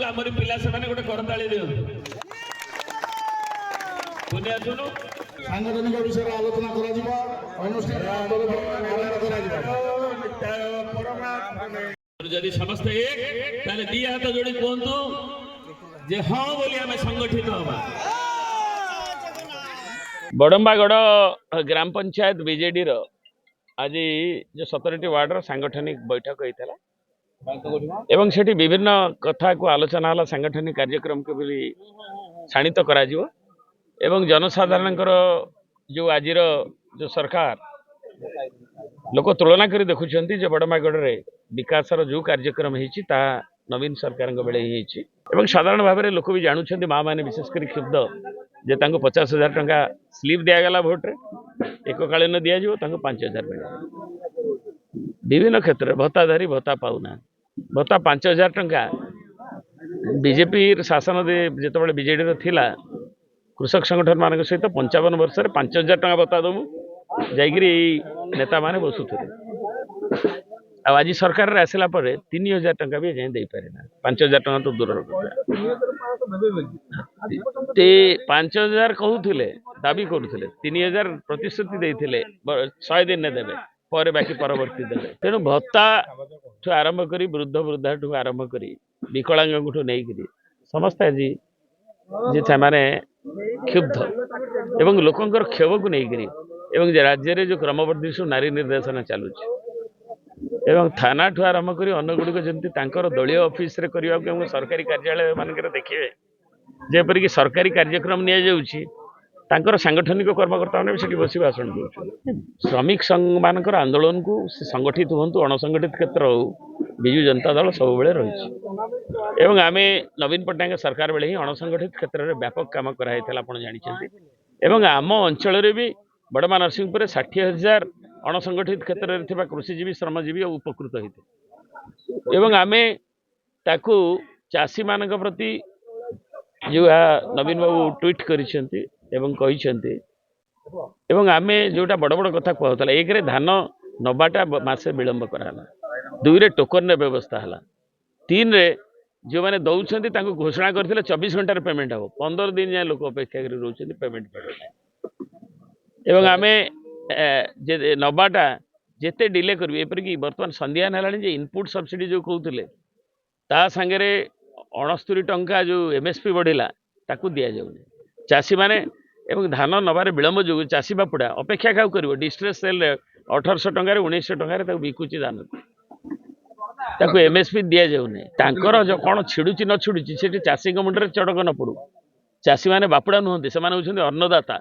आमरी पिला से गोटे करताली दियो पुनिया सुनु सांगठनिक विषय आलोचना करा अनुष्ठान जदि समस्त एक ताले दी हाथ जोड़ी कहतु जे हाँ बोली आम संगठित हवा बड़म्बागढ़ ग्राम पंचायत बीजेडी रो आज जो 17टी वार्डर सांगठनिक बैठक होता एवं सेठी विभिन्न कथा को आलोचना है सांगठनिक कार्यक्रम को भी शाणित करा एवं जनसाधारण जो आज जो सरकार लोक तुलना कर देखुं जो बड़मागढ़ रे विकास जो कार्यक्रम होता नवीन सरकार बेले ही साधारण भाव में लोक भी जानूँ माँ मैंने विशेषकर क्षुब्ध जे 50,000 टंका स्लीप दिगला भोट्रे एककालीन दिज्व 5,000 मिले विभिन्न क्षेत्र में भत्ताधारी भत्ता पाऊना भत्ता 5,000 टंका बीजेपी शासन जो बीजेडी थिला कृषक संगठन मान सहित 55 वर्ष 5,000 टंका भत्ता दमु जाइए नेता माने बसुथे आज सरकार रे आसला 3,000 टंका भी जाए दे पारे ना 5,000 टंका तो दूर ते 5,000 कहूले दाबी करुले 3,000 प्रतिश्रुति देते 100 दिन ने देवे पर बाकी परवर्ती देवे तेणु भत्ता ठू आरंभ करी वृद्ध वृद्धा ठू आरंभ करी विकलांग ठू नहीं समस्त आज जे माने क्षुब्ध एवं लोकंर क्षोभ को लेकर एवं राज्य रे जो क्रमवर्धिष्णु नारी निर्देशन चलुच एवं थाना ठू आरंभ कर अन्न गुड़िक जमी दलीय ऑफिस रे करने को सरकारी कार्यालय मानक देखिए जेपरिक सरकारी कार्यक्रम नि सांगठनिक कर्मकर्ता मैंने भी बस भाषण दे श्रमिक संघ मान आंदोलन को संगठित हूँ अणसंगठित क्षेत्र हो विजु जनता दल सब रही आम नवीन पट्टनायक सरकार बेले ही अणसंगठित क्षेत्र में व्यापक काम कराई जानते आम अंचल भी बड़मा नरसिंहपुर 60,000 अणसंगठित क्षेत्र में कृषिजीवी श्रमजीवी उपकृत होते आम ताकू चाषी मान प्रति जो नवीन बाबू ट्वीट करिसेंती आम जोटा बड़ बड़ कथा कहला एक धान नबाटा मासे विलंब कराला 2 रे टोकन व्यवस्था है 3 रे जो मैंने दौरान घोषणा करते 24 घंटार पेमेंट हम 15 दिन जाए लोक अपेक्षा कर रोचे पेमेंट एवं आम नबाटा जिते डिले करेंगे एपरिक बर्तमान संध्यान है इनपुट सब्सिडी जो कहते ता सांगे 69 टंका जो एमएसपी बढ़ला ताकू दि जाऊनी चाषी मैंने एवं धान नबार विलंब जो चाषी बापुड़ा अपेक्षा क्या कर डिस्ट्रेस सेल 1800 टंकार 1900 टंकार बिकुची धान ताकू एमएसपी दि जाऊनी जो कौन छिड़ुची न छिड़ुची से चाषी मुंडे चढ़क न पड़ू चाषी मैंने बापुड़ा नुहति से अन्नदाता।